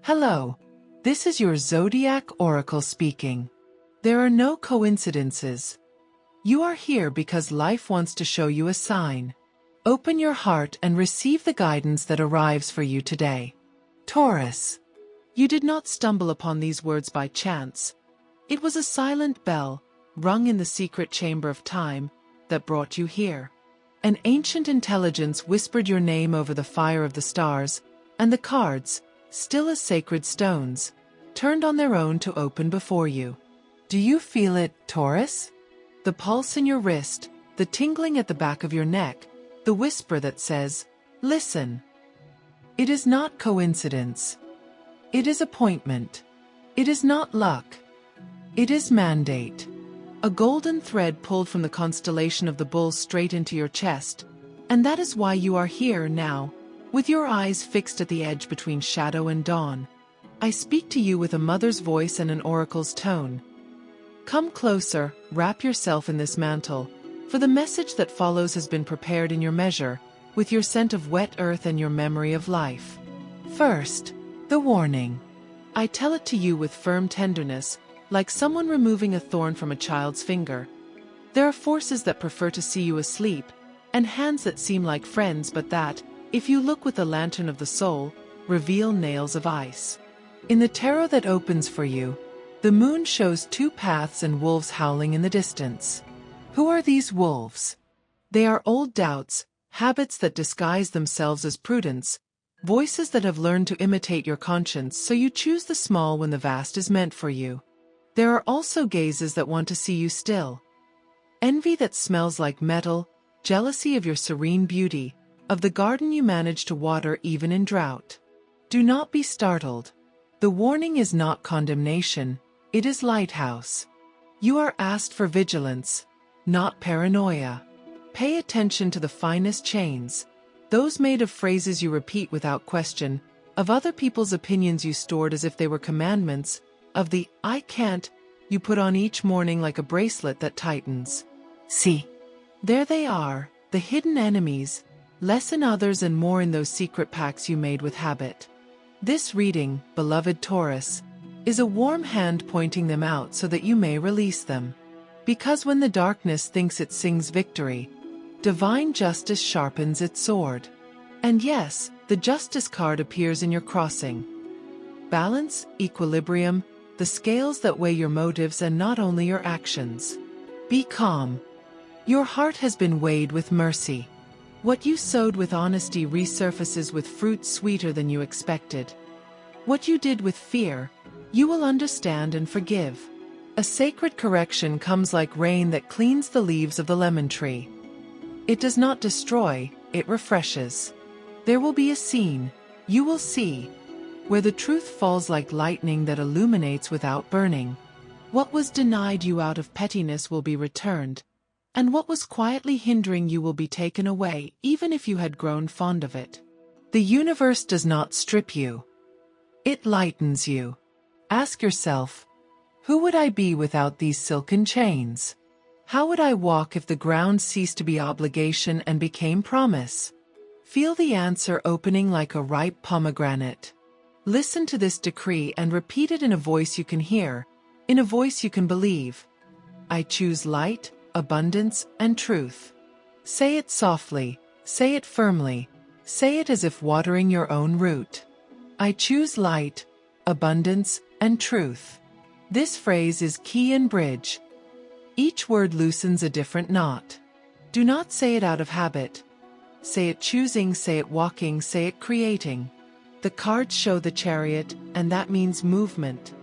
Hello, this is your Zodiac Oracle speaking. There are no coincidences. You are here because life wants to show you a sign. Open your heart and receive the guidance that arrives for you today. Taurus. You did not stumble upon these words by chance. It was a silent bell, rung in the secret chamber of time, that brought you here. An ancient intelligence whispered your name over the fire of the stars, and the cards, still as sacred stones, turned on their own to open before you. Do you feel it, Taurus? The pulse in your wrist, the tingling at the back of your neck, the whisper that says, listen. It is not coincidence. It is appointment. It is not luck. It is mandate. A golden thread pulled from the constellation of the bull straight into your chest, and that is why you are here now, with your eyes fixed at the edge between shadow and dawn. I speak to you with a mother's voice and an oracle's tone. Come closer, wrap yourself in this mantle, for the message that follows has been prepared in your measure, with your scent of wet earth and your memory of life. First, the warning. I tell it to you with firm tenderness, like someone removing a thorn from a child's finger. There are forces that prefer to see you asleep, and hands that seem like friends but that, if you look with the lantern of the soul, reveal nails of ice. In the tarot that opens for you, the moon shows two paths and wolves howling in the distance. Who are these wolves? They are old doubts, habits that disguise themselves as prudence, voices that have learned to imitate your conscience, so you choose the small when the vast is meant for you. There are also gazes that want to see you still. Envy that smells like metal, jealousy of your serene beauty, of the garden you manage to water even in drought. Do not be startled. The warning is not condemnation, it is lighthouse. You are asked for vigilance, not paranoia. Pay attention to the finest chains, those made of phrases you repeat without question, of other people's opinions you stored as if they were commandments, of the "I can't" you put on each morning like a bracelet that tightens. See, there they are, the hidden enemies, less in others and more in those secret pacts you made with habit. This reading, beloved Taurus, is a warm hand pointing them out so that you may release them. Because when the darkness thinks it sings victory, divine justice sharpens its sword. And yes, the justice card appears in your crossing. Balance, equilibrium, the scales that weigh your motives and not only your actions. Be calm. Your heart has been weighed with mercy. What you sowed with honesty resurfaces with fruit sweeter than you expected. What you did with fear, you will understand and forgive. A sacred correction comes like rain that cleans the leaves of the lemon tree. It does not destroy, it refreshes. There will be a scene, you will see, where the truth falls like lightning that illuminates without burning. What was denied you out of pettiness will be returned, and what was quietly hindering you will be taken away, even if you had grown fond of it. The universe does not strip you. It lightens you. Ask yourself, who would I be without these silken chains? How would I walk if the ground ceased to be obligation and became promise? Feel the answer opening like a ripe pomegranate. Listen to this decree and repeat it in a voice you can hear, in a voice you can believe. I choose light, abundance, and truth. Say it softly, say it firmly, say it as if watering your own root. I choose light, abundance, and truth. This phrase is key and bridge. Each word loosens a different knot. Do not say it out of habit. Say it choosing, say it walking, say it creating. The cards show the chariot, and that means movement.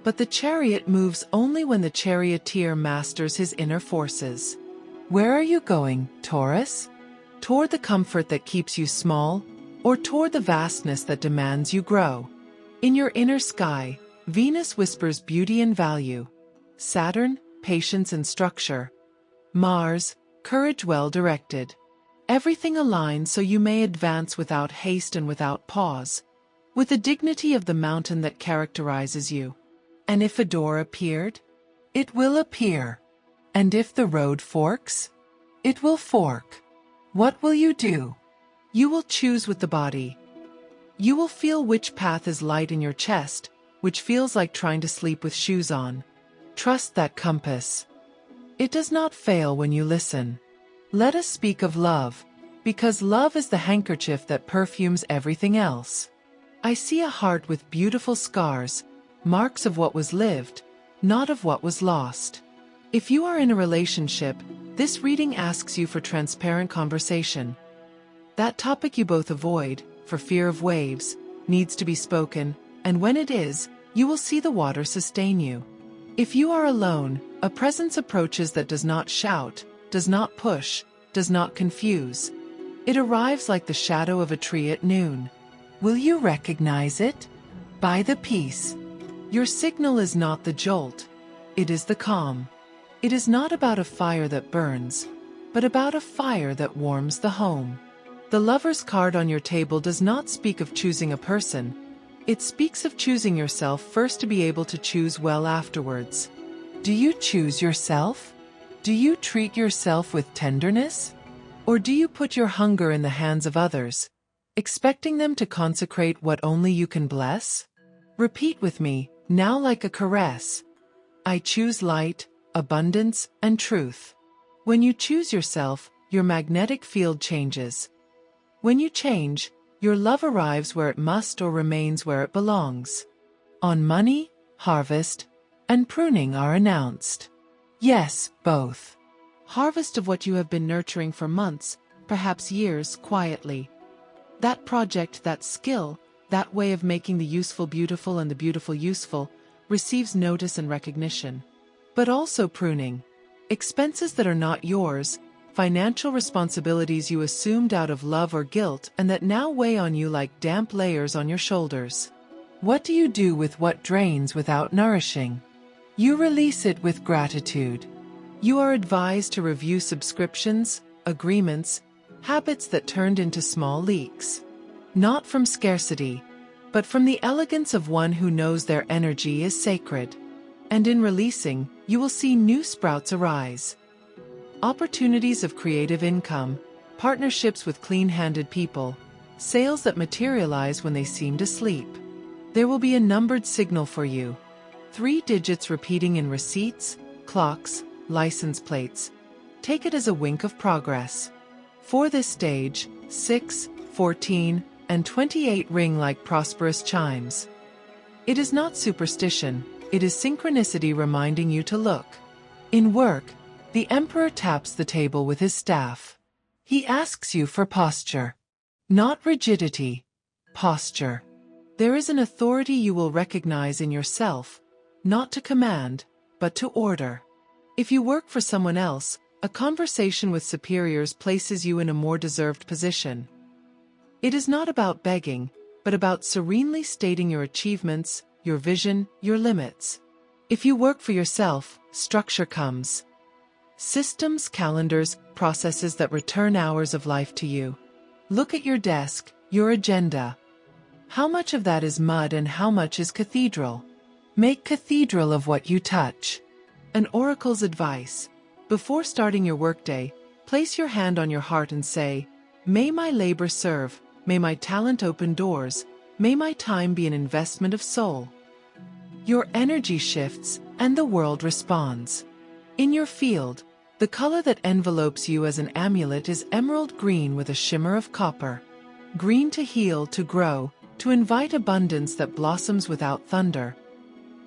But the chariot moves only when the charioteer masters his inner forces. Where are you going, Taurus? Toward the comfort that keeps you small, or toward the vastness that demands you grow? In your inner sky, Venus whispers beauty and value. Saturn, patience and structure. Mars, courage well directed. Everything aligns so you may advance without haste and without pause, with the dignity of the mountain that characterizes you. And if a door appeared, it will appear. And if the road forks, it will fork. What will you do? You will choose with the body. You will feel which path is light in your chest, which feels like trying to sleep with shoes on. Trust that compass. It does not fail when you listen. Let us speak of love, because love is the handkerchief that perfumes everything else. I see a heart with beautiful scars, marks of what was lived, not of what was lost. If you are in a relationship, this reading asks you for transparent conversation. That topic you both avoid, for fear of waves, needs to be spoken, and when it is, you will see the water sustain you. If you are alone, a presence approaches that does not shout, does not push, does not confuse. It arrives like the shadow of a tree at noon. Will you recognize it? By the peace. Your signal is not the jolt. It is the calm. It is not about a fire that burns, but about a fire that warms the home. The Lover's card on your table does not speak of choosing a person. It speaks of choosing yourself first to be able to choose well afterwards. Do you choose yourself? Do you treat yourself with tenderness? Or do you put your hunger in the hands of others, expecting them to consecrate what only you can bless? Repeat with me, now like a caress. I choose light, abundance, and truth. When you choose yourself, your magnetic field changes. When you change, your love arrives where it must or remains where it belongs. On money, harvest, and pruning are announced. Yes, both. Harvest of what you have been nurturing for months, perhaps years, quietly. That project, that skill, that way of making the useful beautiful and the beautiful useful, receives notice and recognition. But also pruning. Expenses that are not yours, financial responsibilities you assumed out of love or guilt and that now weigh on you like damp layers on your shoulders. What do you do with what drains without nourishing? You release it with gratitude. You are advised to review subscriptions, agreements, habits that turned into small leaks. Not from scarcity, but from the elegance of one who knows their energy is sacred. And in releasing, you will see new sprouts arise. Opportunities of creative income, partnerships with clean-handed people, sales that materialize when they seemed asleep. There will be a numbered signal for you. 3 digits repeating in receipts, clocks, license plates. Take it as a wink of progress. For this stage, 6, 14, and 28 ring like prosperous chimes. It is not superstition, it is synchronicity reminding you to look. In work, the emperor taps the table with his staff. He asks you for posture. Not rigidity, posture. There is an authority you will recognize in yourself, not to command, but to order. If you work for someone else, a conversation with superiors places you in a more deserved position. It is not about begging, but about serenely stating your achievements, your vision, your limits. If you work for yourself, structure comes. Systems, calendars, processes that return hours of life to you. Look at your desk, your agenda. How much of that is mud and how much is cathedral? Make cathedral of what you touch. An oracle's advice. Before starting your workday, place your hand on your heart and say, "May my labor serve, may my talent open doors, may my time be an investment of soul." Your energy shifts, and the world responds. In your field, the color that envelopes you as an amulet is emerald green with a shimmer of copper. Green to heal, to grow, to invite abundance that blossoms without thunder.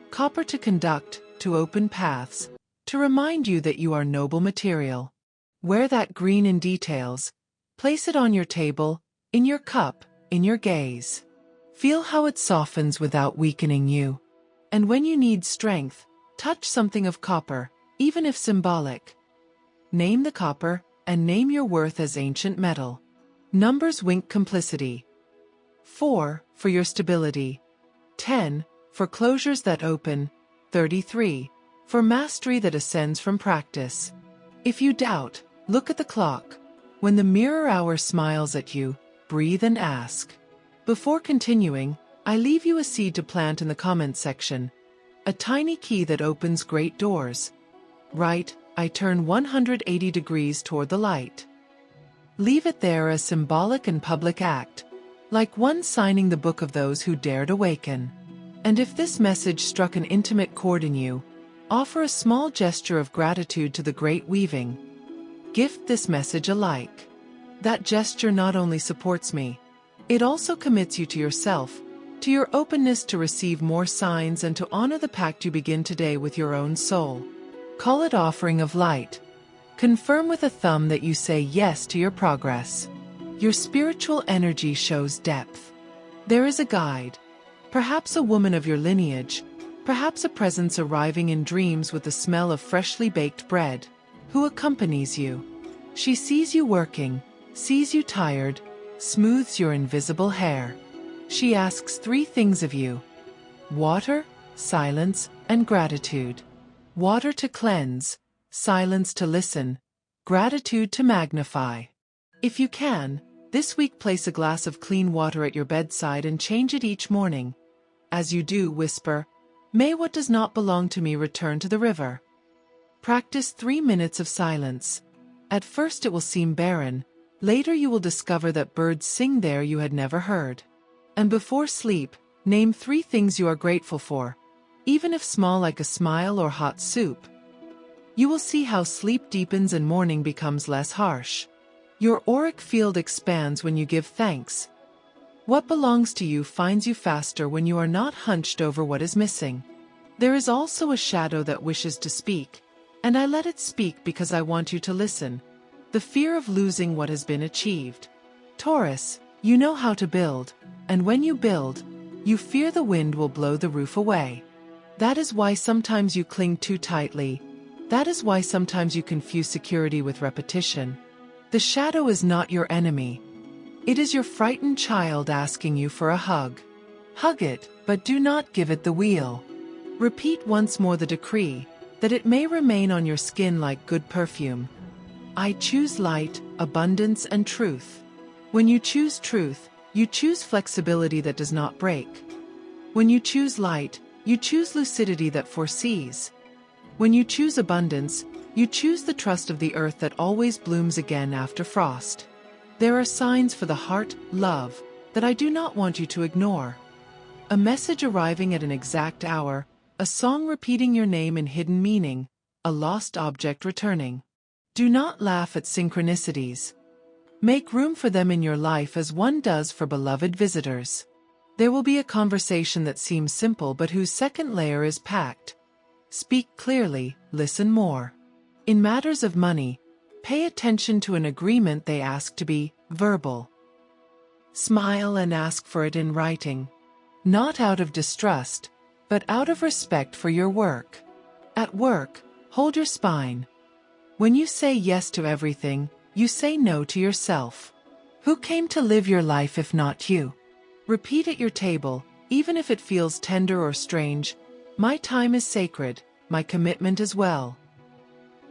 Copper to conduct, to open paths, to remind you that you are noble material. Wear that green in details. Place it on your table, in your cup, in your gaze. Feel how it softens without weakening you. And when you need strength, touch something of copper, even if symbolic. Name the copper, and name your worth as ancient metal. Numbers wink complicity. 4, for your stability. 10, for closures that open. 33, for mastery that ascends from practice. If you doubt, look at the clock. When the mirror hour smiles at you, breathe and ask. Before continuing, I leave you a seed to plant in the comments section. A tiny key that opens great doors. Write, "I turn 180 degrees toward the light." Leave it there as symbolic and public act. like one signing the book of those who dared awaken. And if this message struck an intimate chord in you, offer a small gesture of gratitude to the great weaving. Gift this message a like. That gesture not only supports me, it also commits you to yourself, to your openness to receive more signs and to honor the pact you begin today with your own soul. Call it offering of light. Confirm with a thumb that you say yes to your progress. Your spiritual energy shows depth. There is a guide, perhaps a woman of your lineage, perhaps a presence arriving in dreams with the smell of freshly baked bread, who accompanies you. She sees you working, sees you tired, smooths your invisible hair. She asks 3 things of you: water, silence, and gratitude. Water to cleanse, silence to listen, gratitude to magnify. If you can, this week place a glass of clean water at your bedside and change it each morning. As you do, whisper, "May what does not belong to me return to the river." Practice 3 minutes of silence. At first it will seem barren, later you will discover that birds sing there you had never heard. And before sleep, name 3 things you are grateful for, even if small, like a smile or hot soup. You will see how sleep deepens and morning becomes less harsh. Your auric field expands when you give thanks. What belongs to you finds you faster when you are not hunched over what is missing. There is also a shadow that wishes to speak, and I let it speak because I want you to listen. The fear of losing what has been achieved. Taurus, you know how to build, and when you build, you fear the wind will blow the roof away. That is why sometimes you cling too tightly. That is why sometimes you confuse security with repetition. The shadow is not your enemy. It is your frightened child asking you for a hug. Hug it, but do not give it the wheel. Repeat once more the decree, that it may remain on your skin like good perfume. I choose light, abundance, and truth. When you choose truth, you choose flexibility that does not break. When you choose light, you choose lucidity that foresees. When you choose abundance, you choose the trust of the earth that always blooms again after frost. There are signs for the heart, love, that I do not want you to ignore. A message arriving at an exact hour, a song repeating your name in hidden meaning, a lost object returning. Do not laugh at synchronicities. Make room for them in your life as one does for beloved visitors. There will be a conversation that seems simple but whose second layer is packed. Speak clearly, listen more. In matters of money, pay attention to an agreement they ask to be verbal. Smile and ask for it in writing. Not out of distrust, but out of respect for your work. At work, hold your spine. When you say yes to everything, you say no to yourself. Who came to live your life if not you? Repeat at your table, even if it feels tender or strange, my time is sacred, my commitment as well.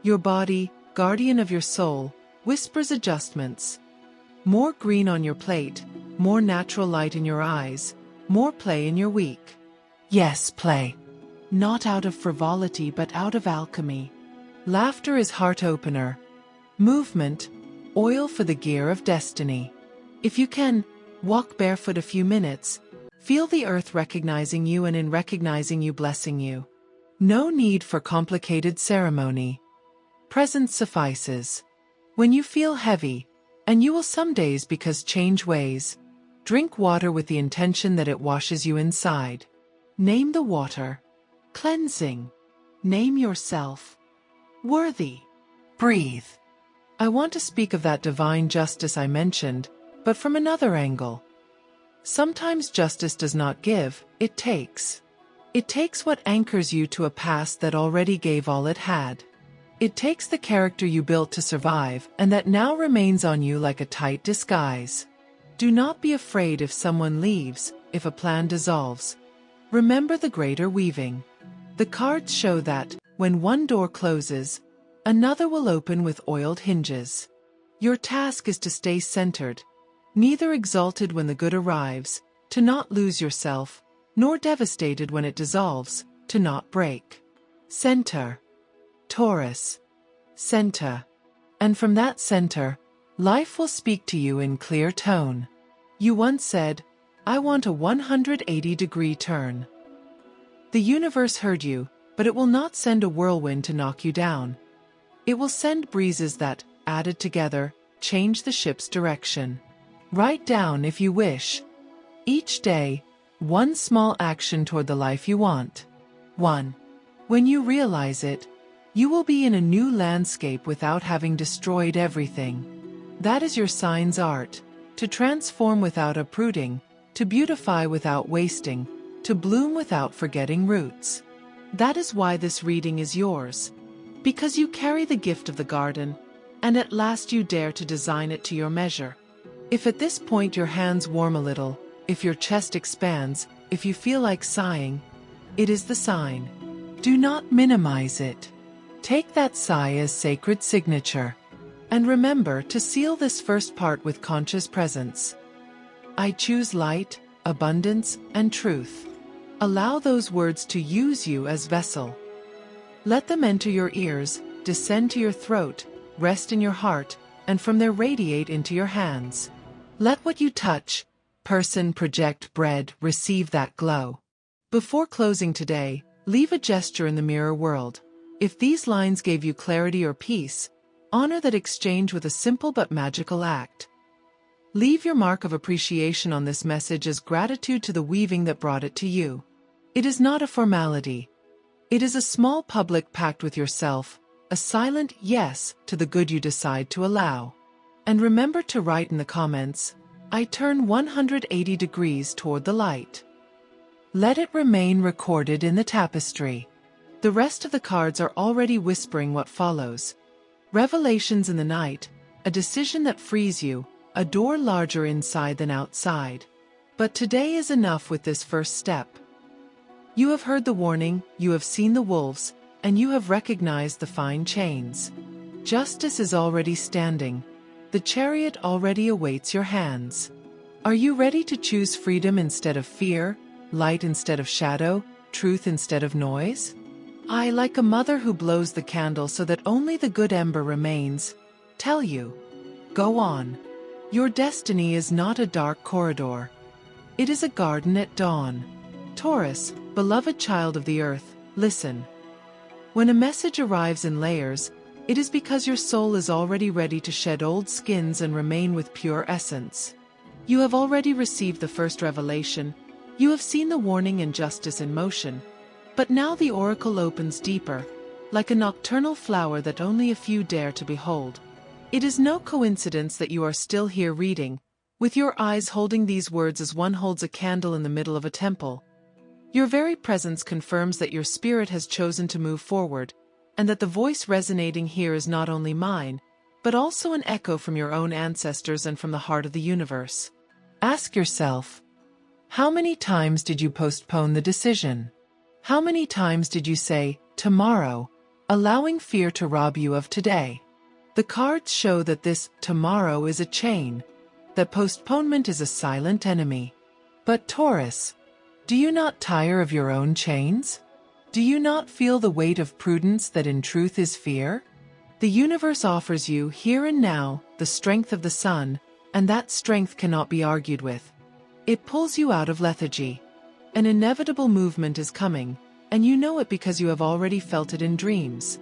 Your body, guardian of your soul, whispers adjustments. More green on your plate, more natural light in your eyes, more play in your week. Yes, play. Not out of frivolity but out of alchemy. Laughter is heart opener. Movement, oil for the gear of destiny. If you can, walk barefoot a few minutes. Feel the earth recognizing you and in recognizing you blessing you. No need for complicated ceremony. Presence suffices. When you feel heavy, and you will some days because change weighs, drink water with the intention that it washes you inside. Name the water. Cleansing. Name yourself. Worthy. Breathe. I want to speak of that divine justice I mentioned, but from another angle. Sometimes justice does not give, it takes. It takes what anchors you to a past that already gave all it had. It takes the character you built to survive and that now remains on you like a tight disguise. Do not be afraid if someone leaves, if a plan dissolves. Remember the greater weaving. The cards show that, when one door closes, another will open with oiled hinges. Your task is to stay centered, neither exalted when the good arrives, to not lose yourself, nor devastated when it dissolves, to not break. Center. Taurus. Center. And from that center, life will speak to you in clear tone. You once said, "I want a 180-degree turn." The universe heard you, but it will not send a whirlwind to knock you down. It will send breezes that, added together, change the ship's direction. Write down, if you wish, each day, one small action toward the life you want. 1. When you realize it, you will be in a new landscape without having destroyed everything. That is your sign's art: to transform without uprooting, to beautify without wasting, to bloom without forgetting roots. That is why this reading is yours. Because you carry the gift of the garden, and at last you dare to design it to your measure. If at this point your hands warm a little, if your chest expands, if you feel like sighing, it is the sign. Do not minimize it. Take that sigh as sacred signature. And remember to seal this first part with conscious presence. I choose light, abundance, and truth. Allow those words to use you as vessel. Let them enter your ears, descend to your throat, rest in your heart, and from there radiate into your hands. Let what you touch, person, project, bread, receive that glow. Before closing today, leave a gesture in the mirror world. If these lines gave you clarity or peace, honor that exchange with a simple but magical act. Leave your mark of appreciation on this message as gratitude to the weaving that brought it to you. It is not a formality. It is a small public pact with yourself, a silent yes to the good you decide to allow. And remember to write in the comments, "I turn 180 degrees toward the light." Let it remain recorded in the tapestry. The rest of the cards are already whispering what follows. Revelations in the night, a decision that frees you, a door larger inside than outside. But today is enough with this first step. You have heard the warning, you have seen the wolves, and you have recognized the fine chains. Justice is already standing. The chariot already awaits your hands. Are you ready to choose freedom instead of fear, light instead of shadow, truth instead of noise? I, like a mother who blows the candle so that only the good ember remains, tell you, go on. Your destiny is not a dark corridor. It is a garden at dawn. Taurus, beloved child of the earth, listen. When a message arrives in layers, it is because your soul is already ready to shed old skins and remain with pure essence. You have already received the first revelation. You have seen the warning and justice in motion. But now the oracle opens deeper, like a nocturnal flower that only a few dare to behold. It is no coincidence that you are still here reading, with your eyes holding these words as one holds a candle in the middle of a temple. Your very presence confirms that your spirit has chosen to move forward, and that the voice resonating here is not only mine, but also an echo from your own ancestors and from the heart of the universe. Ask yourself, how many times did you postpone the decision? How many times did you say, tomorrow, allowing fear to rob you of today? The cards show that this tomorrow is a chain, that postponement is a silent enemy. But Taurus, do you not tire of your own chains? Do you not feel the weight of prudence that in truth is fear? The universe offers you here and now the strength of the sun, and that strength cannot be argued with. It pulls you out of lethargy. An inevitable movement is coming, and you know it because you have already felt it in dreams.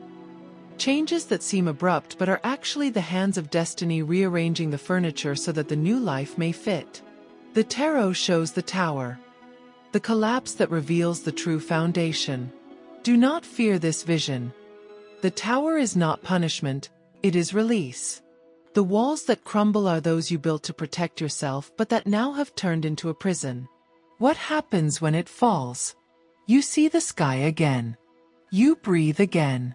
Changes that seem abrupt but are actually the hands of destiny rearranging the furniture so that the new life may fit. The tarot shows the tower, the collapse that reveals the true foundation. Do not fear this vision. The tower is not punishment, it is release. The walls that crumble are those you built to protect yourself but that now have turned into a prison. What happens when it falls? You see the sky again. You breathe again.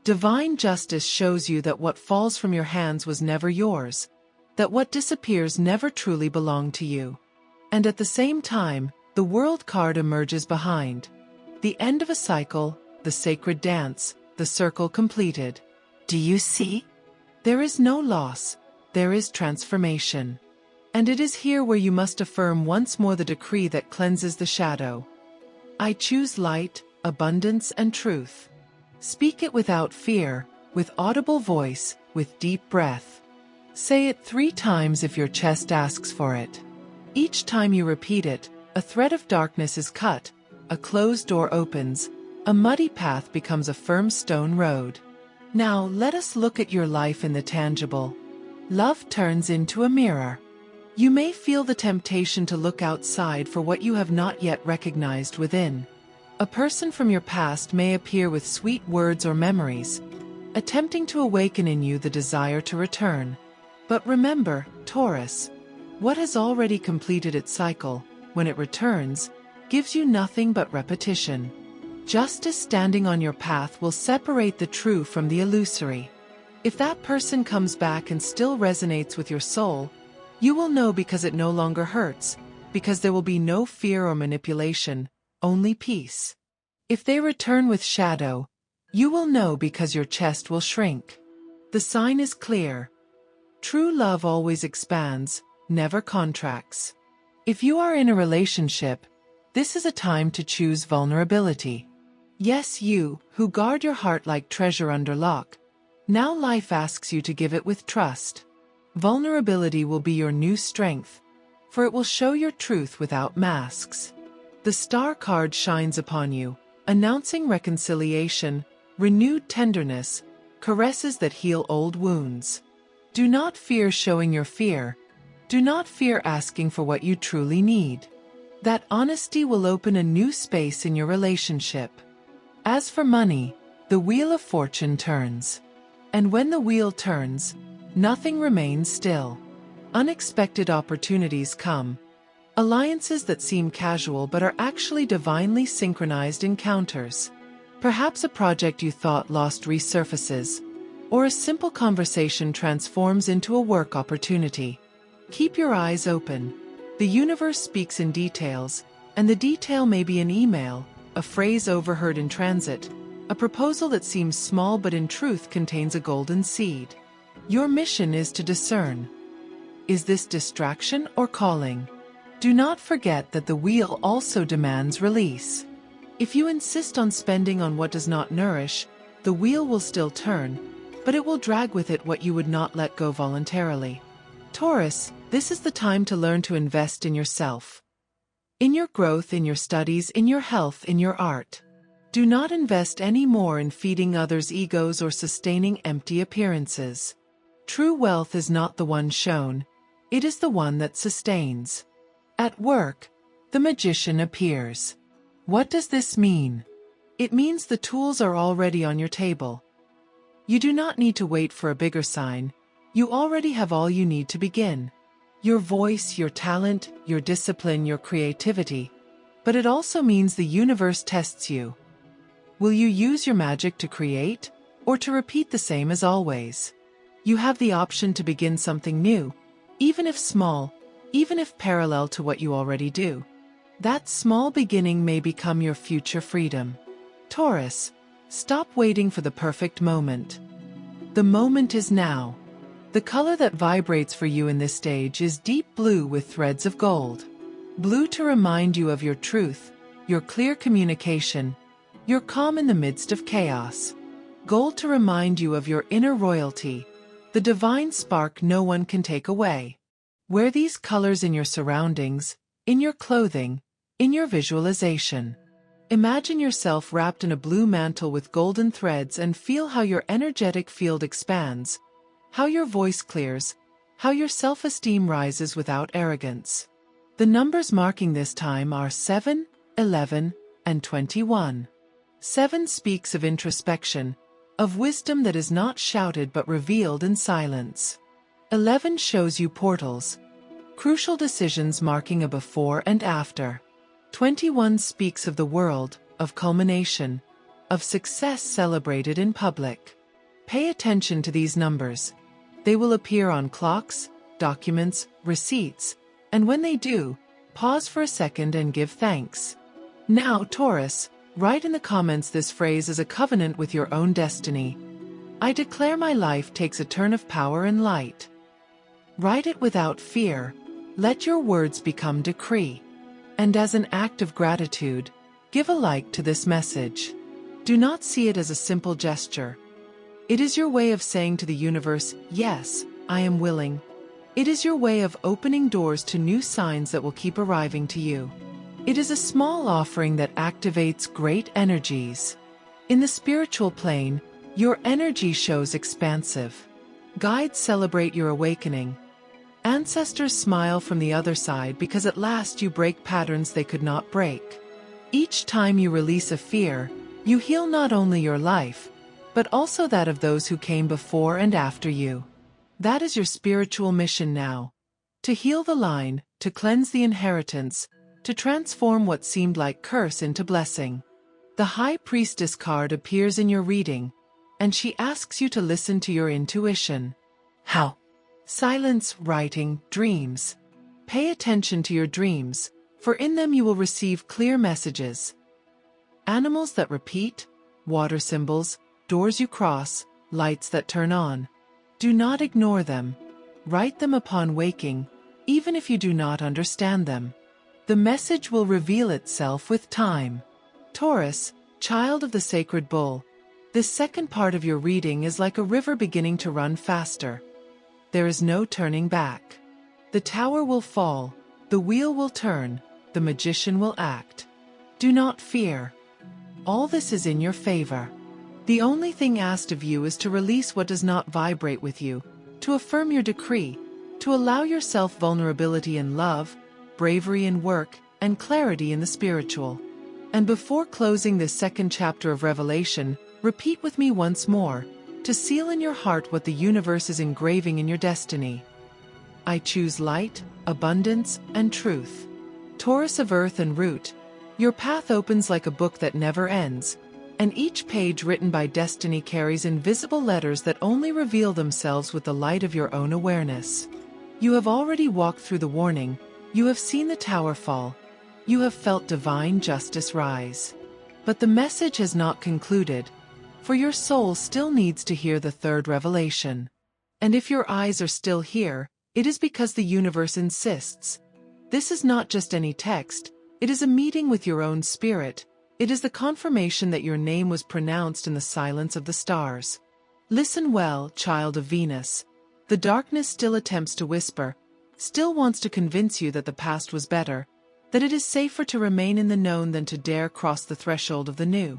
Divine justice shows you that what falls from your hands was never yours, that what disappears never truly belonged to you. And at the same time, the world card emerges behind. The end of a cycle, the sacred dance, the circle completed. Do you see? There is no loss, there is transformation. And it is here where you must affirm once more the decree that cleanses the shadow. I choose light, abundance, and truth. Speak it without fear, with audible voice, with deep breath. Say it 3 times if your chest asks for it. Each time you repeat it, a thread of darkness is cut, a closed door opens, a muddy path becomes a firm stone road. Now let us look at your life in the tangible. Love turns into a mirror. You may feel the temptation to look outside for what you have not yet recognized within. A person from your past may appear with sweet words or memories, attempting to awaken in you the desire to return. But remember, Taurus, what has already completed its cycle, when it returns, gives you nothing but repetition. Justice standing on your path will separate the true from the illusory. If that person comes back and still resonates with your soul, you will know because it no longer hurts, because there will be no fear or manipulation, only peace. If they return with shadow, you will know because your chest will shrink. The sign is clear. True love always expands, never contracts. If you are in a relationship, this is a time to choose vulnerability. Yes, you, who guard your heart like treasure under lock, now life asks you to give it with trust. Vulnerability will be your new strength, for it will show your truth without masks. The star card shines upon you, announcing reconciliation, renewed tenderness, caresses that heal old wounds. Do not fear showing your fear. Do not fear asking for what you truly need. That honesty will open a new space in your relationship. As for money, the wheel of fortune turns. And when the wheel turns, nothing remains still. Unexpected opportunities come. Alliances that seem casual but are actually divinely synchronized encounters. Perhaps a project you thought lost resurfaces, or a simple conversation transforms into a work opportunity. Keep your eyes open. The universe speaks in details, and the detail may be an email, a phrase overheard in transit, a proposal that seems small but in truth contains a golden seed. Your mission is to discern. Is this distraction or calling? Do not forget that the wheel also demands release. If you insist on spending on what does not nourish, the wheel will still turn, but it will drag with it what you would not let go voluntarily. Taurus, this is the time to learn to invest in yourself. In your growth, in your studies, in your health, in your art. Do not invest any more in feeding others' egos or sustaining empty appearances. True wealth is not the one shown, it is the one that sustains. At work, the magician appears. What does this mean? It means the tools are already on your table. You do not need to wait for a bigger sign, you already have all you need to begin. Your voice, your talent, your discipline, your creativity. But it also means the universe tests you. Will you use your magic to create, or to repeat the same as always? You have the option to begin something new, even if small, even if parallel to what you already do. That small beginning may become your future freedom. Taurus, stop waiting for the perfect moment. The moment is now. The color that vibrates for you in this stage is deep blue with threads of gold. Blue to remind you of your truth, your clear communication, your calm in the midst of chaos. Gold to remind you of your inner royalty, the divine spark no one can take away. Wear these colors in your surroundings, in your clothing, in your visualization. Imagine yourself wrapped in a blue mantle with golden threads and feel how your energetic field expands, how your voice clears, how your self-esteem rises without arrogance. The numbers marking this time are 7, 11, and 21. 7 speaks of introspection, of wisdom that is not shouted but revealed in silence. 11 shows you portals, crucial decisions marking a before and after. 21 speaks of the world, of culmination, of success celebrated in public. Pay attention to these numbers. They will appear on clocks, documents, receipts, and when they do, pause for a second and give thanks. Now, Taurus, write in the comments this phrase as a covenant with your own destiny. I declare my life takes a turn of power and light. Write it without fear. Let your words become decree. And as an act of gratitude, give a like to this message. Do not see it as a simple gesture. It is your way of saying to the universe, yes, I am willing. It is your way of opening doors to new signs that will keep arriving to you. It is a small offering that activates great energies. In the spiritual plane, your energy shows expansive. Guides celebrate your awakening. Ancestors smile from the other side because at last you break patterns they could not break. Each time you release a fear, you heal not only your life, but also that of those who came before and after you. That is your spiritual mission now. To heal the line, to cleanse the inheritance, to transform what seemed like curse into blessing. The High Priestess card appears in your reading, and she asks you to listen to your intuition. How? Silence, writing, dreams. Pay attention to your dreams, for in them you will receive clear messages. Animals that repeat, water symbols, doors you cross, lights that turn on. Do not ignore them. Write them upon waking, even if you do not understand them. The message will reveal itself with time. Taurus, child of the sacred bull. This second part of your reading is like a river beginning to run faster. There is no turning back. The tower will fall, the wheel will turn, the magician will act. Do not fear. All this is in your favor. The only thing asked of you is to release what does not vibrate with you, to affirm your decree, to allow yourself vulnerability in love, bravery in work, and clarity in the spiritual. And before closing this second chapter of Revelation, repeat with me once more, to seal in your heart what the universe is engraving in your destiny. I choose light, abundance, and truth. Taurus of earth and root, your path opens like a book that never ends, and each page written by destiny carries invisible letters that only reveal themselves with the light of your own awareness. You have already walked through the warning, you have seen the tower fall, you have felt divine justice rise. But the message has not concluded, for your soul still needs to hear the third revelation. And if your eyes are still here, it is because the universe insists. This is not just any text, it is a meeting with your own spirit. It is the confirmation that your name was pronounced in the silence of the stars. Listen well, child of Venus. The darkness still attempts to whisper, still wants to convince you that the past was better, that it is safer to remain in the known than to dare cross the threshold of the new.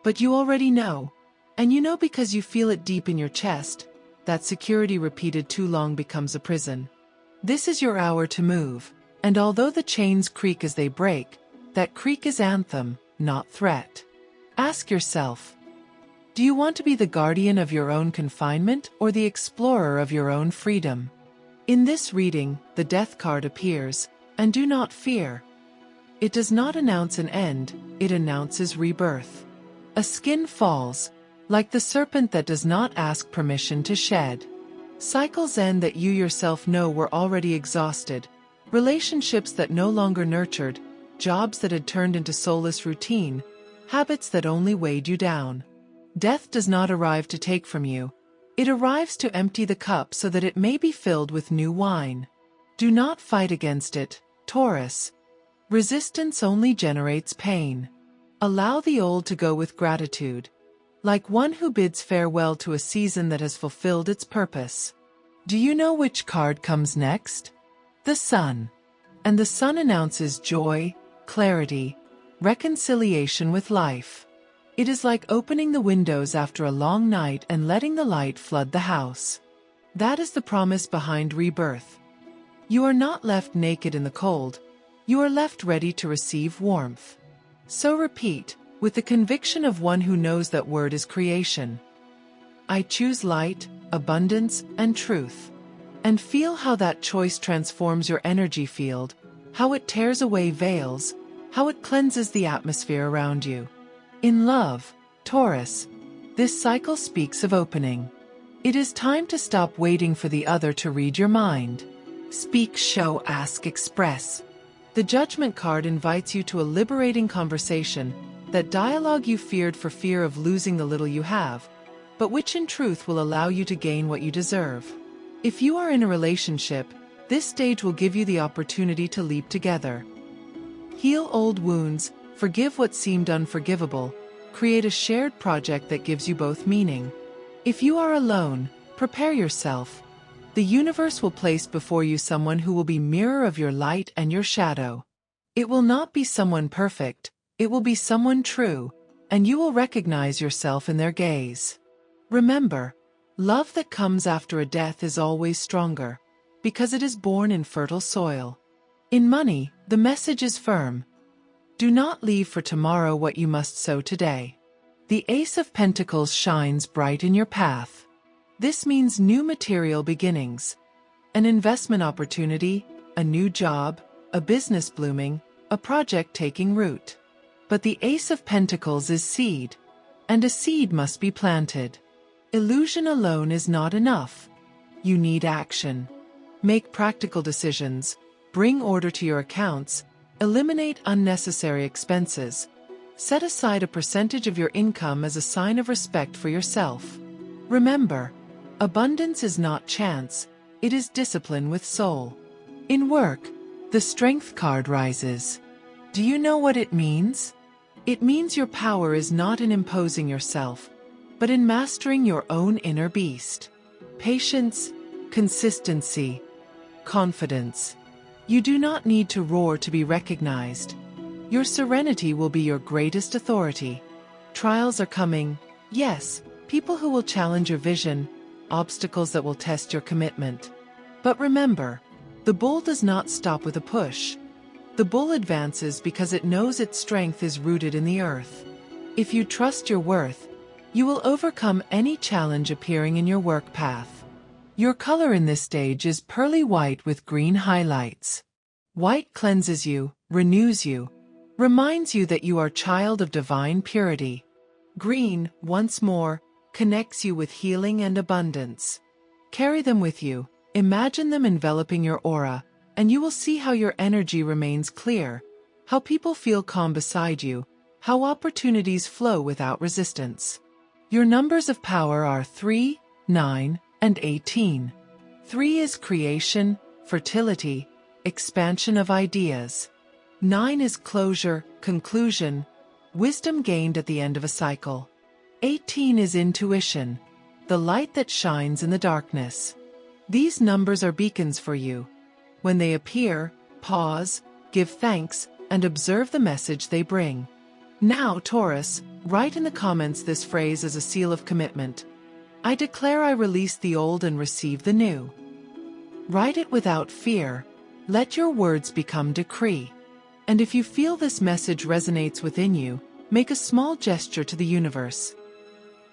But you already know, and you know because you feel it deep in your chest, that security repeated too long becomes a prison. This is your hour to move, and although the chains creak as they break, that creak is anthem, not threat. Ask yourself, do you want to be the guardian of your own confinement or the explorer of your own freedom? In this reading, the Death card appears, and do not fear. It does not announce an end, it announces rebirth. A skin falls, like the serpent that does not ask permission to shed. Cycles end that you yourself know were already exhausted, relationships that no longer nurtured, jobs that had turned into soulless routine, habits that only weighed you down. Death does not arrive to take from you. It arrives to empty the cup so that it may be filled with new wine. Do not fight against it, Taurus. Resistance only generates pain. Allow the old to go with gratitude, like one who bids farewell to a season that has fulfilled its purpose. Do you know which card comes next? The Sun. And the Sun announces joy, clarity, reconciliation with life. It is like opening the windows after a long night and letting the light flood the house. That is the promise behind rebirth. You are not left naked in the cold, you are left ready to receive warmth. So repeat, with the conviction of one who knows that word is creation. I choose light, abundance, and truth. And feel how that choice transforms your energy field, how it tears away veils, how it cleanses the atmosphere around you. In love, Taurus, this cycle speaks of opening. It is time to stop waiting for the other to read your mind. Speak, show, ask, express. The Judgment card invites you to a liberating conversation, that dialogue you feared for fear of losing the little you have, but which in truth will allow you to gain what you deserve. If you are in a relationship, this stage will give you the opportunity to leap together. Heal old wounds, forgive what seemed unforgivable, create a shared project that gives you both meaning. If you are alone, prepare yourself. The universe will place before you someone who will be mirror of your light and your shadow. It will not be someone perfect, it will be someone true, and you will recognize yourself in their gaze. Remember, love that comes after a death is always stronger, because it is born in fertile soil. In money, the message is firm. Do not leave for tomorrow what you must sow today. The Ace of Pentacles shines bright in your path. This means new material beginnings, an investment opportunity, a new job, a business blooming, a project taking root. But the Ace of Pentacles is seed, and a seed must be planted. Illusion alone is not enough. You need action. Make practical decisions, bring order to your accounts, eliminate unnecessary expenses. Set aside a percentage of your income as a sign of respect for yourself. Remember, abundance is not chance, it is discipline with soul. In work, the Strength card rises. Do you know what it means? It means your power is not in imposing yourself, but in mastering your own inner beast. Patience, consistency, confidence. You do not need to roar to be recognized. Your serenity will be your greatest authority. Trials are coming, yes, people who will challenge your vision, obstacles that will test your commitment. But remember, the bull does not stop with a push. The bull advances because it knows its strength is rooted in the earth. If you trust your worth, you will overcome any challenge appearing in your work path. Your color in this stage is pearly white with green highlights. White cleanses you, renews you, reminds you that you are child of divine purity. Green, once more, connects you with healing and abundance. Carry them with you, imagine them enveloping your aura, and you will see how your energy remains clear, how people feel calm beside you, how opportunities flow without resistance. Your numbers of power are 3, 9, and 18. 3 is creation, fertility, expansion of ideas. 9 is closure, conclusion, wisdom gained at the end of a cycle. 18 is intuition, the light that shines in the darkness. These numbers are beacons for you. When they appear, pause, give thanks, and observe the message they bring. Now, Taurus, write in the comments this phrase as a seal of commitment. I declare I release the old and receive the new. Write it without fear. Let your words become decree. And if you feel this message resonates within you, make a small gesture to the universe.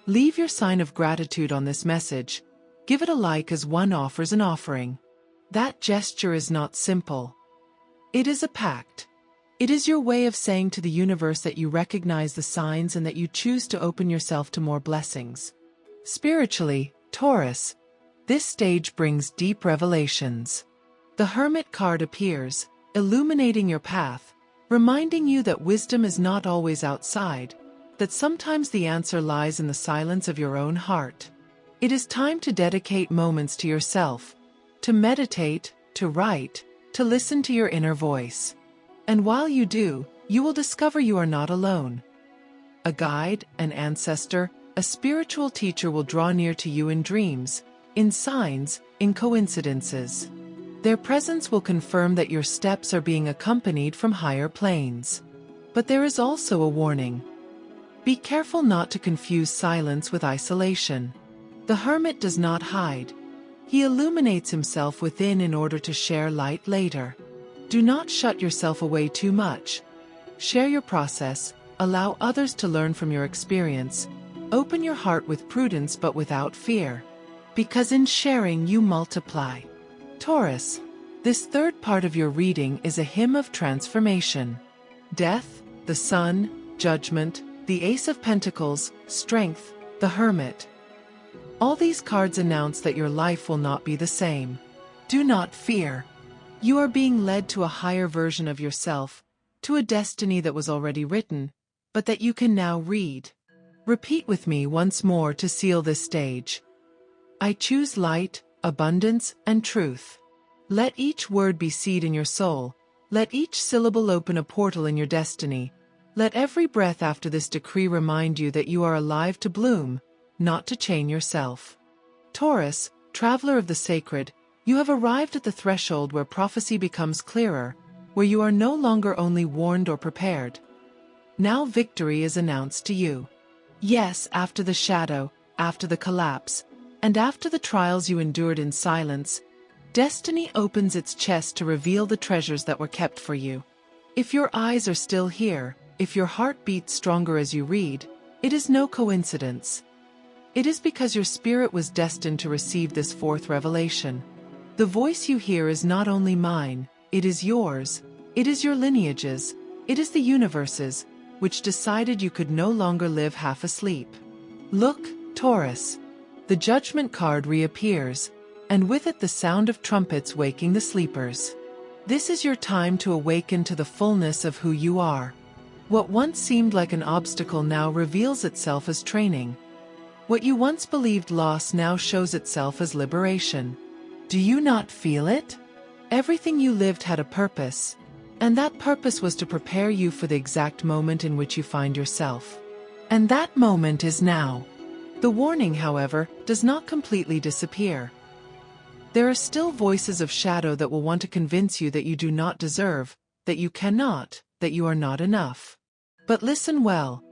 Leave your sign of gratitude on this message. Give it a like as one offers an offering. That gesture is not simple. It is a pact. It is your way of saying to the universe that you recognize the signs and that you choose to open yourself to more blessings. Spiritually, Taurus, this stage brings deep revelations. The Hermit card appears, illuminating your path, reminding you that wisdom is not always outside, that sometimes the answer lies in the silence of your own heart. It is time to dedicate moments to yourself, to meditate, to write, to listen to your inner voice. And while you do, you will discover you are not alone. A guide, an ancestor, a spiritual teacher will draw near to you in dreams, in signs, in coincidences. Their presence will confirm that your steps are being accompanied from higher planes. But there is also a warning. Be careful not to confuse silence with isolation. The Hermit does not hide. He illuminates himself within in order to share light later. Do not shut yourself away too much. Share your process, allow others to learn from your experience. Open your heart with prudence but without fear. Because in sharing you multiply. Taurus, this third part of your reading is a hymn of transformation. Death, the Sun, Judgment, the Ace of Pentacles, Strength, the Hermit. All these cards announce that your life will not be the same. Do not fear. You are being led to a higher version of yourself, to a destiny that was already written, but that you can now read. Repeat with me once more to seal this stage. I choose light, abundance, and truth. Let each word be seed in your soul. Let each syllable open a portal in your destiny. Let every breath after this decree remind you that you are alive to bloom, not to chain yourself. Taurus, traveler of the sacred, You have arrived at the threshold where prophecy becomes clearer, where you are no longer only warned or prepared. Now victory is announced to you. Yes, after the shadow, after the collapse, and after the trials you endured in silence, destiny opens its chest to reveal the treasures that were kept for you. If your eyes are still here, if your heart beats stronger as you read, it is no coincidence. It is because your spirit was destined to receive this fourth revelation. The voice you hear is not only mine, it is yours, it is your lineage's, it is the universe's, which decided you could no longer live half asleep. Look, Taurus. The judgment card reappears, and with it the sound of trumpets waking the sleepers. This is your time to awaken to the fullness of who you are. What once seemed like an obstacle now reveals itself as training. What you once believed loss now shows itself as liberation. Do you not feel it? Everything you lived had a purpose, and that purpose was to prepare you for the exact moment in which you find yourself. And that moment is now. The warning, however, does not completely disappear. There are still voices of shadow that will want to convince you that you do not deserve, that you cannot, that you are not enough. But listen well.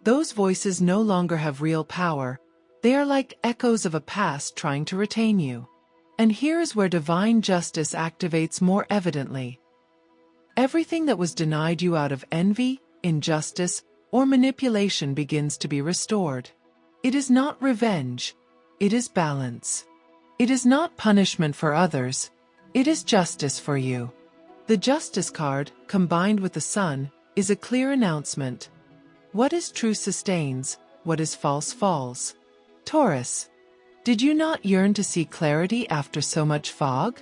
Those voices no longer have real power. They are like echoes of a past trying to retain you. And here is where divine justice activates more evidently. Everything that was denied you out of envy, injustice, or manipulation begins to be restored. It is not revenge. It is balance. It is not punishment for others. It is justice for you. The Justice card, combined with the Sun, is a clear announcement. What is true sustains, what is false falls. Taurus. Did you not yearn to see clarity after so much fog?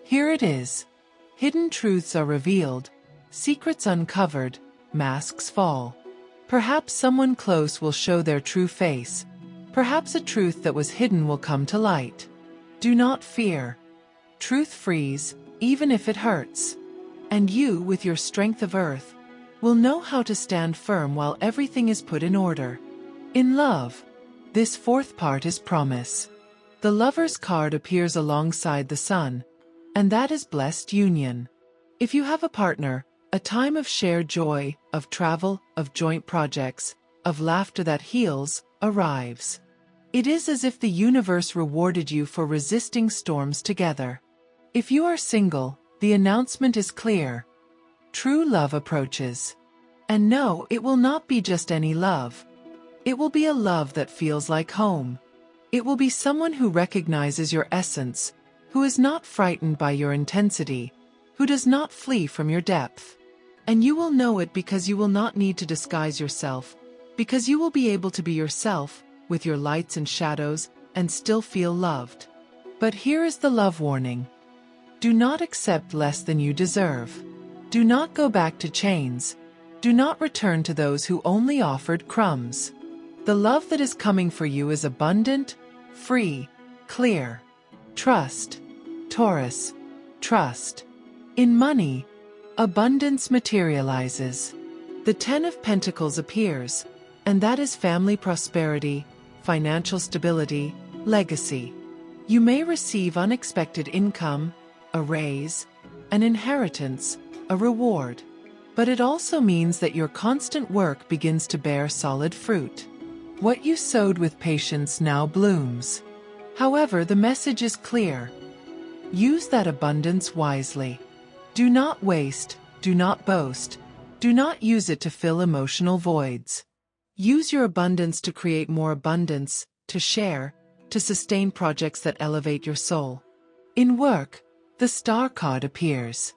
Here it is. Hidden truths are revealed, secrets uncovered, masks fall. Perhaps someone close will show their true face. Perhaps a truth that was hidden will come to light. Do not fear. Truth frees, even if it hurts. And you, with your strength of earth, will know how to stand firm while everything is put in order. In love, this fourth part is promise. The Lover's card appears alongside the Sun, and that is blessed union. If you have a partner, a time of shared joy, of travel, of joint projects, of laughter that heals, arrives. It is as if the universe rewarded you for resisting storms together. If you are single, the announcement is clear. True love approaches. And no, it will not be just any love. It will be a love that feels like home. It will be someone who recognizes your essence, who is not frightened by your intensity, who does not flee from your depth. And you will know it because you will not need to disguise yourself, because you will be able to be yourself, with your lights and shadows, and still feel loved. But here is the love warning. Do not accept less than you deserve. Do not go back to chains. Do not return to those who only offered crumbs. The love that is coming for you is abundant, free, clear. Trust. Taurus. Trust. In money, abundance materializes. The Ten of Pentacles appears, and that is family prosperity, financial stability, legacy. You may receive unexpected income, a raise, an inheritance, a reward. But it also means that your constant work begins to bear solid fruit. What you sowed with patience now blooms. However, the message is clear. Use that abundance wisely. Do not waste, do not boast, do not use it to fill emotional voids. Use your abundance to create more abundance, to share, to sustain projects that elevate your soul. In work, the Star card appears.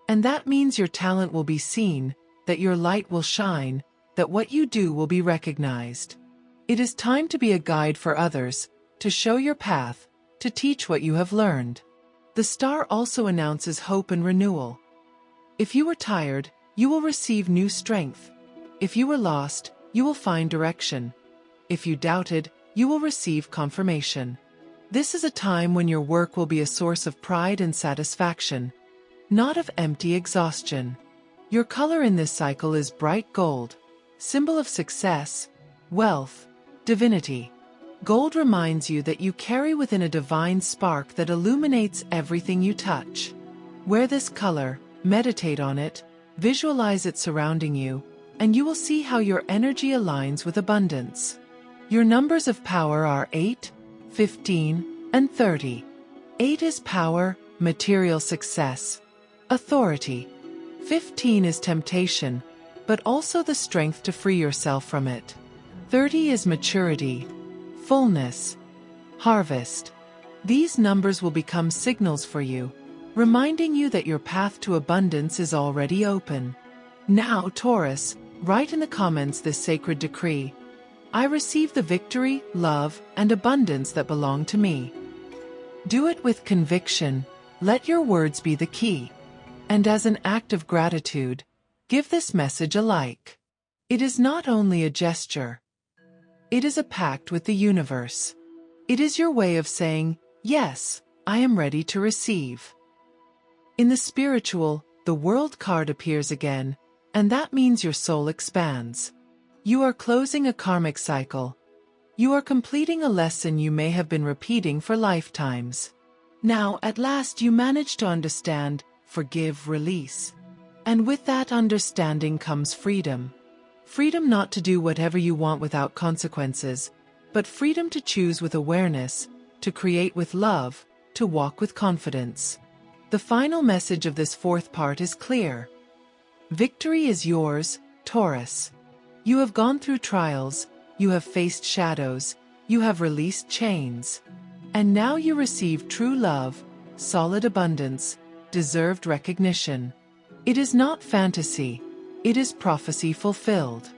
And that means your talent will be seen, that your light will shine, that what you do will be recognized. It is time to be a guide for others, to show your path, to teach what you have learned. The Star also announces hope and renewal. If you were tired, you will receive new strength. If you were lost, you will find direction. If you doubted, you will receive confirmation. This is a time when your work will be a source of pride and satisfaction, not of empty exhaustion. Your color in this cycle is bright gold, symbol of success, wealth, divinity. Gold reminds you that you carry within a divine spark that illuminates everything you touch. Wear this color, meditate on it, visualize it surrounding you, and you will see how your energy aligns with abundance. Your numbers of power are 8, 15, and 30. 8 is power, material success, authority. 15 is temptation, but also the strength to free yourself from it. 30 is maturity, fullness, harvest. These numbers will become signals for you, reminding you that your path to abundance is already open. Now, Taurus, write in the comments this sacred decree: I receive the victory, love, and abundance that belong to me. Do it with conviction. Let your words be the key. And as an act of gratitude, give this message a like. It is not only a gesture. It is a pact with the universe. It is your way of saying, yes, I am ready to receive. In the spiritual, the World card appears again, and that means your soul expands. You are closing a karmic cycle. You are completing a lesson you may have been repeating for lifetimes. Now, at last you manage to understand, forgive, release. And with that understanding comes freedom. Freedom not to do whatever you want without consequences, but freedom to choose with awareness, to create with love, to walk with confidence. The final message of this fourth part is clear. Victory is yours, Taurus. You have gone through trials, you have faced shadows, you have released chains. And now you receive true love, solid abundance, deserved recognition. It is not fantasy, it is prophecy fulfilled.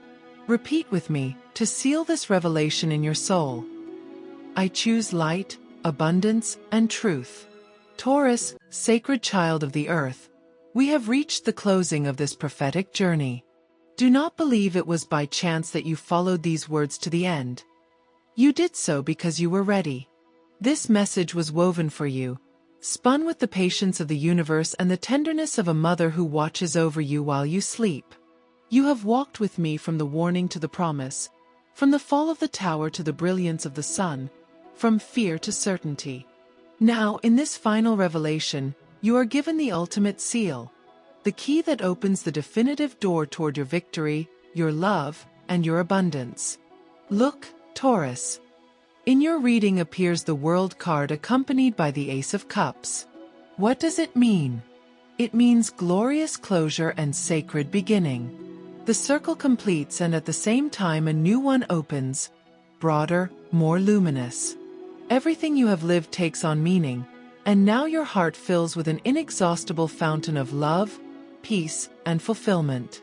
Repeat with me, to seal this revelation in your soul. I choose light, abundance, and truth. Taurus, sacred child of the earth, we have reached the closing of this prophetic journey. Do not believe it was by chance that you followed these words to the end. You did so because you were ready. This message was woven for you, spun with the patience of the universe and the tenderness of a mother who watches over you while you sleep. You have walked with me from the warning to the promise, from the fall of the tower to the brilliance of the sun, from fear to certainty. Now, in this final revelation, you are given the ultimate seal, the key that opens the definitive door toward your victory, your love, and your abundance. Look, Taurus. In your reading appears the World card accompanied by the Ace of Cups. What does it mean? It means glorious closure and sacred beginning. The circle completes and at the same time a new one opens, broader, more luminous. Everything you have lived takes on meaning, and now your heart fills with an inexhaustible fountain of love, peace, and fulfillment.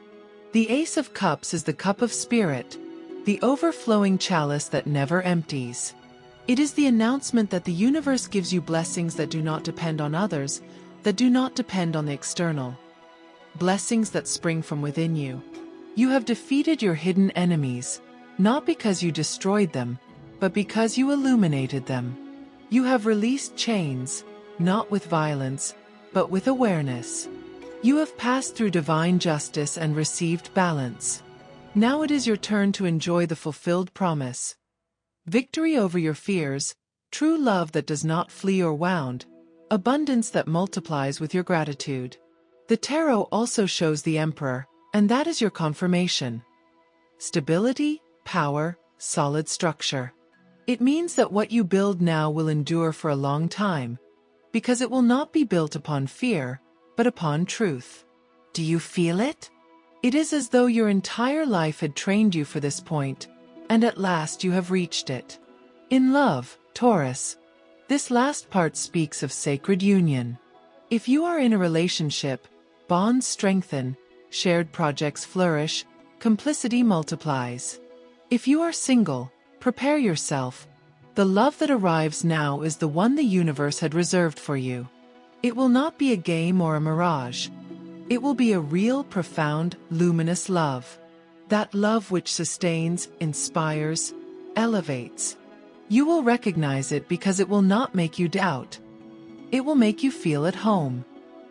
The Ace of Cups is the cup of spirit, the overflowing chalice that never empties. It is the announcement that the universe gives you blessings that do not depend on others, that do not depend on the external. Blessings that spring from within you. You have defeated your hidden enemies, not because you destroyed them, but because you illuminated them. You have released chains, not with violence, but with awareness. You have passed through divine justice and received balance. Now it is your turn to enjoy the fulfilled promise. Victory over your fears, true love that does not flee or wound, abundance that multiplies with your gratitude. The tarot also shows the Emperor, and that is your confirmation. Stability, power, solid structure. It means that what you build now will endure for a long time, because it will not be built upon fear, but upon truth. Do you feel it? It is as though your entire life had trained you for this point, and at last you have reached it. In love, Taurus, this last part speaks of sacred union. If you are in a relationship, bonds strengthen, shared projects flourish, complicity multiplies. If you are single, prepare yourself. The love that arrives now is the one the universe had reserved for you. It will not be a game or a mirage. It will be a real, profound, luminous love. That love which sustains, inspires, elevates. You will recognize it because it will not make you doubt. It will make you feel at home.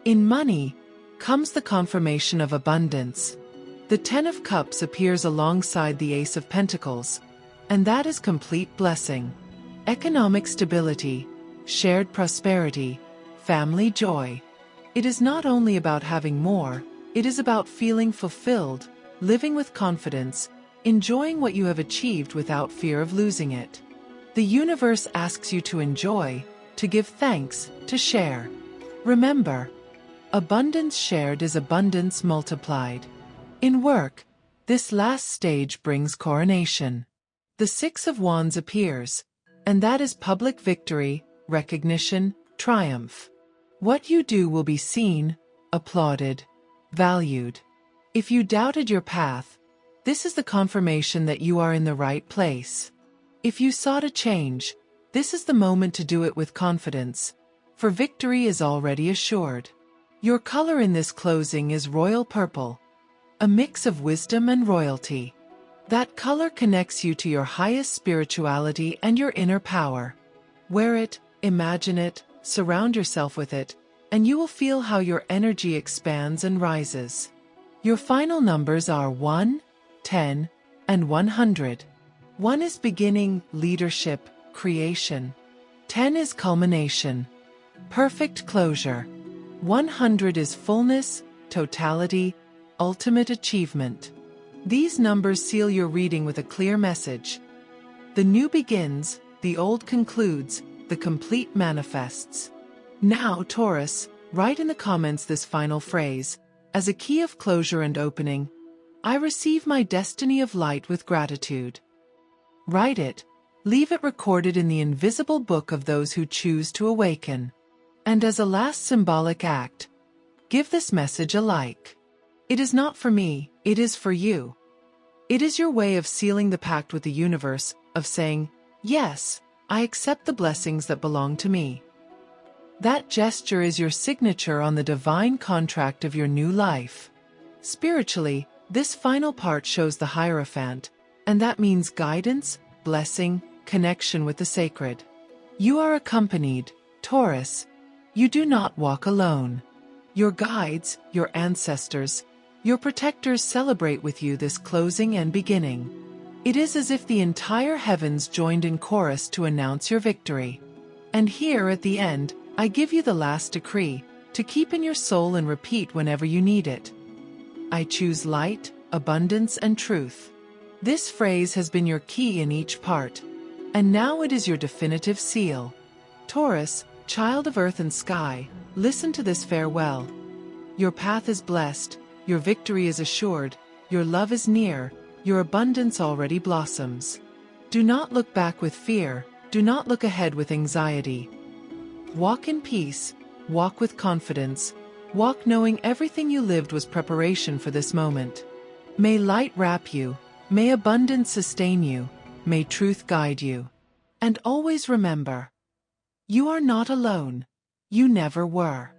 In money comes the confirmation of abundance. The Ten of Cups appears alongside the Ace of Pentacles, and that is complete blessing. Economic stability, shared prosperity, family joy. It is not only about having more, it is about feeling fulfilled, living with confidence, enjoying what you have achieved without fear of losing it. The universe asks you to enjoy, to give thanks, to share. Remember, abundance shared is abundance multiplied. In work, this last stage brings coronation. The Six of Wands appears, and that is public victory, recognition, triumph. What you do will be seen, applauded, valued. If you doubted your path, this is the confirmation that you are in the right place. If you sought a change, this is the moment to do it with confidence, for victory is already assured. Your color in this closing is royal purple, a mix of wisdom and royalty. That color connects you to your highest spirituality and your inner power. Wear it, imagine it, surround yourself with it, and you will feel how your energy expands and rises. Your final numbers are 1, 10, and 100. 1 is beginning, leadership, creation. 10 is culmination, perfect closure. 100 is fullness, totality, ultimate achievement. These numbers seal your reading with a clear message. The new begins, the old concludes, the complete manifests. Now, Taurus, write in the comments this final phrase, as a key of closure and opening. I receive my destiny of light with gratitude. Write it, leave it recorded in the invisible book of those who choose to awaken. And as a last symbolic act, give this message a like. It is not for me, it is for you. It is your way of sealing the pact with the universe, of saying, yes, I accept the blessings that belong to me. That gesture is your signature on the divine contract of your new life. Spiritually, this final part shows the Hierophant, and that means guidance, blessing, connection with the sacred. You are accompanied, Taurus. You do not walk alone. Your guides, your ancestors, your protectors celebrate with you this closing and beginning. It is as if the entire heavens joined in chorus to announce your victory. And here at the end, I give you the last decree, to keep in your soul and repeat whenever you need it. I choose light, abundance, and truth. This phrase has been your key in each part, and now it is your definitive seal. Taurus, child of earth and sky, listen to this farewell. Your path is blessed, your victory is assured, your love is near, your abundance already blossoms. Do not look back with fear, do not look ahead with anxiety. Walk in peace, walk with confidence, walk knowing everything you lived was preparation for this moment. May light wrap you, may abundance sustain you, may truth guide you. And always remember, you are not alone. You never were.